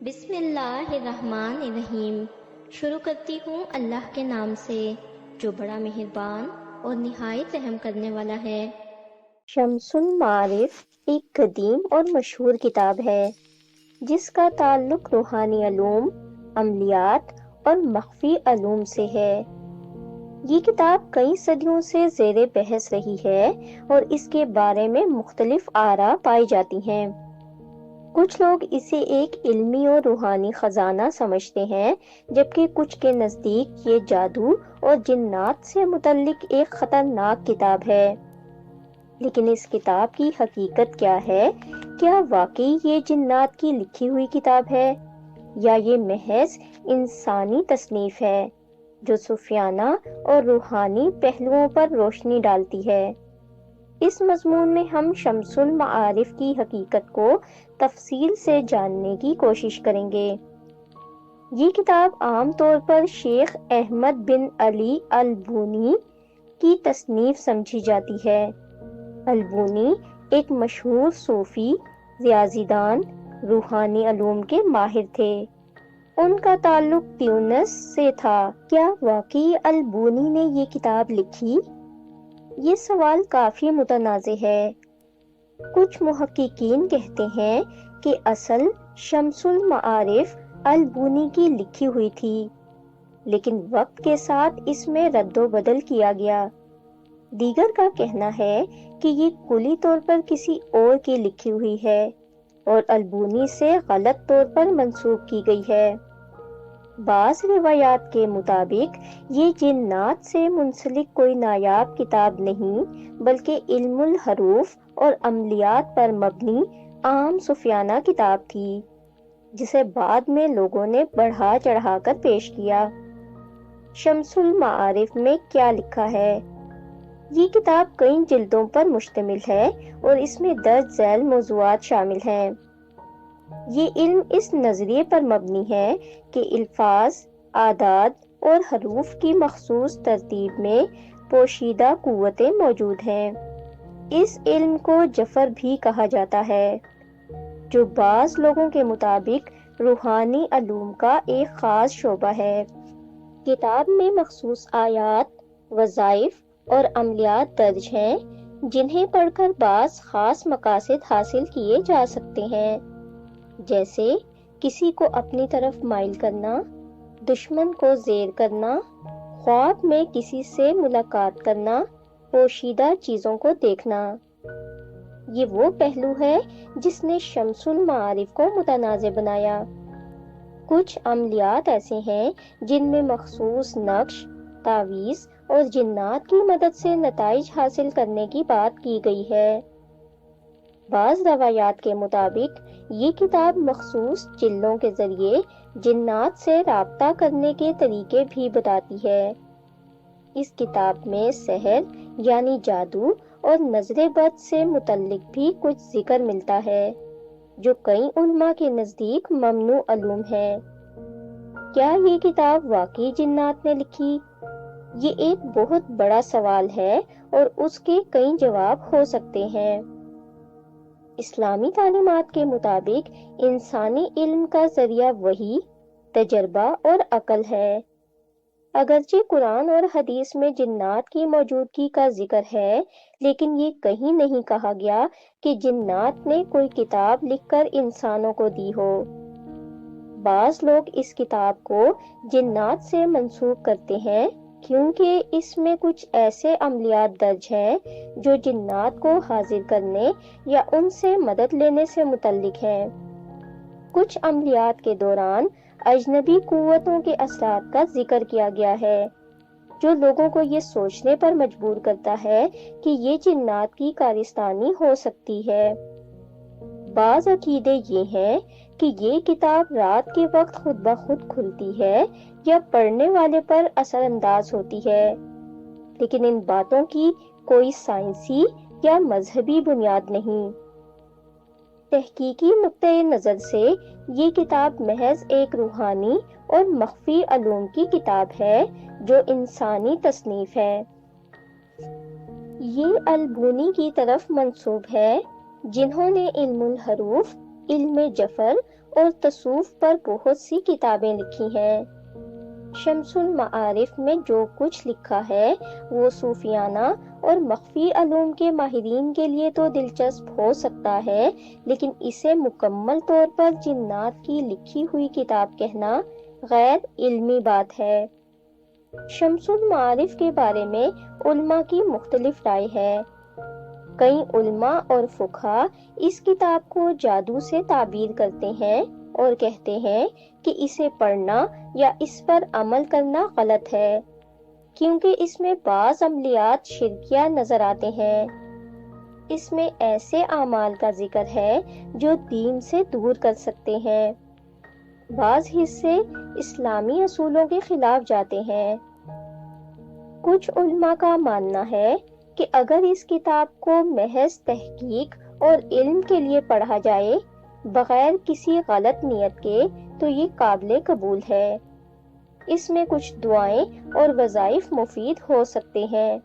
بسم اللہ الرحمن الرحیم۔ شروع کرتی ہوں اللہ کے نام سے جو بڑا مہربان اور نہایت رحم کرنے والا ہے۔ شمس المعارف ایک قدیم اور مشہور کتاب ہے جس کا تعلق روحانی علوم، عملیات اور مخفی علوم سے ہے۔ یہ کتاب کئی صدیوں سے زیر بحث رہی ہے اور اس کے بارے میں مختلف آراء پائی جاتی ہیں۔ کچھ لوگ اسے ایک علمی اور روحانی خزانہ سمجھتے ہیں، جبکہ کچھ کے نزدیک یہ جادو اور جنات سے متعلق ایک خطرناک کتاب ہے۔ لیکن اس کتاب کی حقیقت کیا ہے؟ کیا واقعی یہ جنات کی لکھی ہوئی کتاب ہے یا یہ محض انسانی تصنیف ہے جو صوفیانہ اور روحانی پہلوؤں پر روشنی ڈالتی ہے؟ اس مضمون میں ہم شمس المعارف کی حقیقت کو تفصیل سے جاننے کی کوشش کریں گے۔ یہ کتاب عام طور پر شیخ احمد بن علی البونی کی تصنیف سمجھی جاتی ہے۔ البونی ایک مشہور صوفی، ریاضی دان، روحانی علوم کے ماہر تھے۔ ان کا تعلق تیونس سے تھا۔ کیا واقعی البونی نے یہ کتاب لکھی؟ یہ سوال کافی متنازع ہے۔ کچھ محققین کہتے ہیں کہ اصل شمس المعارف البونی کی لکھی ہوئی تھی، لیکن وقت کے ساتھ اس میں رد و بدل کیا گیا۔ دیگر کا کہنا ہے کہ یہ کلی طور پر کسی اور کی لکھی ہوئی ہے اور البونی سے غلط طور پر منسوب کی گئی ہے۔ بعض روایات کے مطابق یہ جنات سے منسلک کوئی نایاب کتاب نہیں، بلکہ علم الحروف اور عملیات پر مبنی عام صوفیانہ کتاب تھی، جسے بعد میں لوگوں نے بڑھا چڑھا کر پیش کیا۔ شمس المعارف میں کیا لکھا ہے؟ یہ کتاب کئی جلدوں پر مشتمل ہے اور اس میں درج ذیل موضوعات شامل ہیں۔ یہ علم اس نظریے پر مبنی ہے کہ الفاظ، اعداد اور حروف کی مخصوص ترتیب میں پوشیدہ قوتیں موجود ہیں۔ اس علم کو جفر بھی کہا جاتا ہے، جو بعض لوگوں کے مطابق روحانی علوم کا ایک خاص شعبہ ہے۔ کتاب میں مخصوص آیات، وظائف اور عملیات درج ہیں جنہیں پڑھ کر بعض خاص مقاصد حاصل کیے جا سکتے ہیں، جیسے کسی کو اپنی طرف مائل کرنا، دشمن کو زیر کرنا، خواب میں کسی سے ملاقات کرنا، پوشیدہ چیزوں کو دیکھنا۔ یہ وہ پہلو ہے جس نے شمس المعارف کو متنازع بنایا۔ کچھ عملیات ایسے ہیں جن میں مخصوص نقش، تعویذ اور جنات کی مدد سے نتائج حاصل کرنے کی بات کی گئی ہے۔ بعض روایات کے مطابق یہ کتاب مخصوص چلوں کے ذریعے جنات سے رابطہ کرنے کے طریقے بھی بتاتی ہے۔ اس کتاب میں سحر یعنی جادو اور نظر بد سے متعلق بھی کچھ ذکر ملتا ہے، جو کئی علماء کے نزدیک ممنوع علوم ہے۔ کیا یہ کتاب واقعی جنات نے لکھی؟ یہ ایک بہت بڑا سوال ہے اور اس کے کئی جواب ہو سکتے ہیں۔ اسلامی تعلیمات کے مطابق انسانی علم کا ذریعہ وحی، تجربہ اور عقل ہے۔ اگرچہ قرآن اور حدیث میں جنات کی موجودگی کا ذکر ہے، لیکن یہ کہیں نہیں کہا گیا کہ جنات نے کوئی کتاب لکھ کر انسانوں کو دی ہو۔ بعض لوگ اس کتاب کو جنات سے منسوب کرتے ہیں کیونکہ اس میں کچھ ایسے عملیات درج ہیں جو جنات کو حاضر کرنے یا ان سے مدد لینے سے متعلق ہیں۔ کچھ عملیات کے دوران اجنبی قوتوں کے اثرات کا ذکر کیا گیا ہے، جو لوگوں کو یہ سوچنے پر مجبور کرتا ہے کہ یہ جنات کی کارستانی ہو سکتی ہے۔ بعض عقیدے یہ ہیں کہ یہ کتاب رات کے وقت خود بخود کھلتی ہے یا پڑھنے والے پر اثر انداز ہوتی ہے، لیکن ان باتوں کی کوئی سائنسی یا مذہبی بنیاد نہیں۔ تحقیقی نقطۂ نظر سے یہ کتاب محض ایک روحانی اور مخفی علوم کی کتاب ہے جو انسانی تصنیف ہے۔ یہ البونی کی طرف منسوب ہے، جنہوں نے علم الحروف، علم جفر اور تصوف پر بہت سی کتابیں لکھی ہیں۔ شمس المعارف میں جو کچھ لکھا ہے وہ صوفیانہ اور مخفی علوم کے ماہرین کے لیے تو دلچسپ ہو سکتا ہے، لیکن اسے مکمل طور پر جنات کی لکھی ہوئی کتاب کہنا غیر علمی بات ہے۔ شمس المعارف کے بارے میں علماء کی مختلف رائے ہے۔ کئی علماء اور فقہا اس کتاب کو جادو سے تعبیر کرتے ہیں اور کہتے ہیں کہ اسے پڑھنا یا اس پر عمل کرنا غلط ہے، کیونکہ اس میں بعض عملیات شرکیہ نظر آتے ہیں۔ اس میں ایسے اعمال کا ذکر ہے جو دین سے دور کر سکتے ہیں۔ بعض حصے اسلامی اصولوں کے خلاف جاتے ہیں۔ کچھ علماء کا ماننا ہے کہ اگر اس کتاب کو محض تحقیق اور علم کے لیے پڑھا جائے بغیر کسی غلط نیت کے تو یہ قابل قبول ہے۔ اس میں کچھ دعائیں اور وظائف مفید ہو سکتے ہیں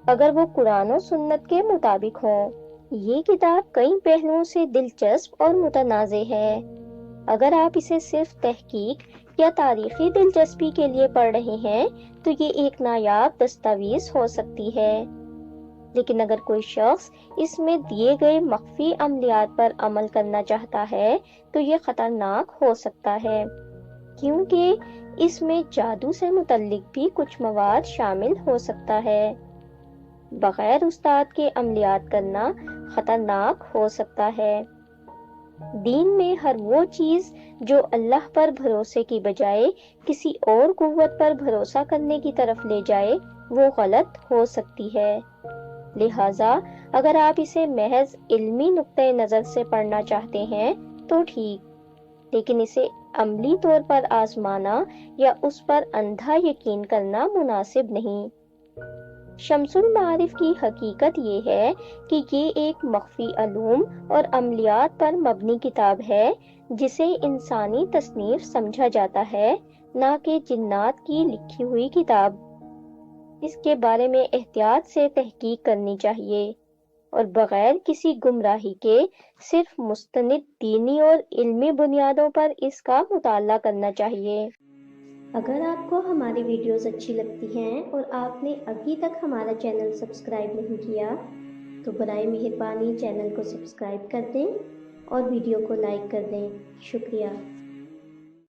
اگر وہ قرآن و سنت کے مطابق ہوں۔ یہ کتاب کئی پہلوؤں سے دلچسپ اور متنازع ہے۔ اگر آپ اسے صرف تحقیق یا تاریخی دلچسپی کے لیے پڑھ رہے ہیں تو یہ ایک نایاب دستاویز ہو سکتی ہے، لیکن اگر کوئی شخص اس میں دیے گئے مخفی عملیات پر عمل کرنا چاہتا ہے تو یہ خطرناک ہو سکتا ہے، کیونکہ اس میں جادو سے متعلق بھی کچھ مواد شامل ہو سکتا ہے۔ بغیر استاد کے عملیات کرنا خطرناک ہو سکتا ہے۔ دین میں ہر وہ چیز جو اللہ پر بھروسے کی بجائے کسی اور قوت پر بھروسہ کرنے کی طرف لے جائے وہ غلط ہو سکتی ہے۔ لہٰذا اگر آپ اسے محض علمی نقطۂ نظر سے پڑھنا چاہتے ہیں تو ٹھیک، لیکن اسے عملی طور پر آزمانا یا اس پر اندھا یقین کرنا مناسب نہیں۔ شمس المعارف کی حقیقت یہ ہے کہ یہ ایک مخفی علوم اور عملیات پر مبنی کتاب ہے جسے انسانی تصنیف سمجھا جاتا ہے، نہ کہ جنات کی لکھی ہوئی کتاب۔ اس کے بارے میں احتیاط سے تحقیق کرنی چاہیے اور بغیر کسی گمراہی کے صرف مستند دینی اور علمی بنیادوں پر اس کا مطالعہ کرنا چاہیے۔ اگر آپ کو ہماری ویڈیوز اچھی لگتی ہیں اور آپ نے ابھی تک ہمارا چینل سبسکرائب نہیں کیا تو برائے مہربانی چینل کو سبسکرائب کر دیں اور ویڈیو کو لائک کر دیں۔ شکریہ۔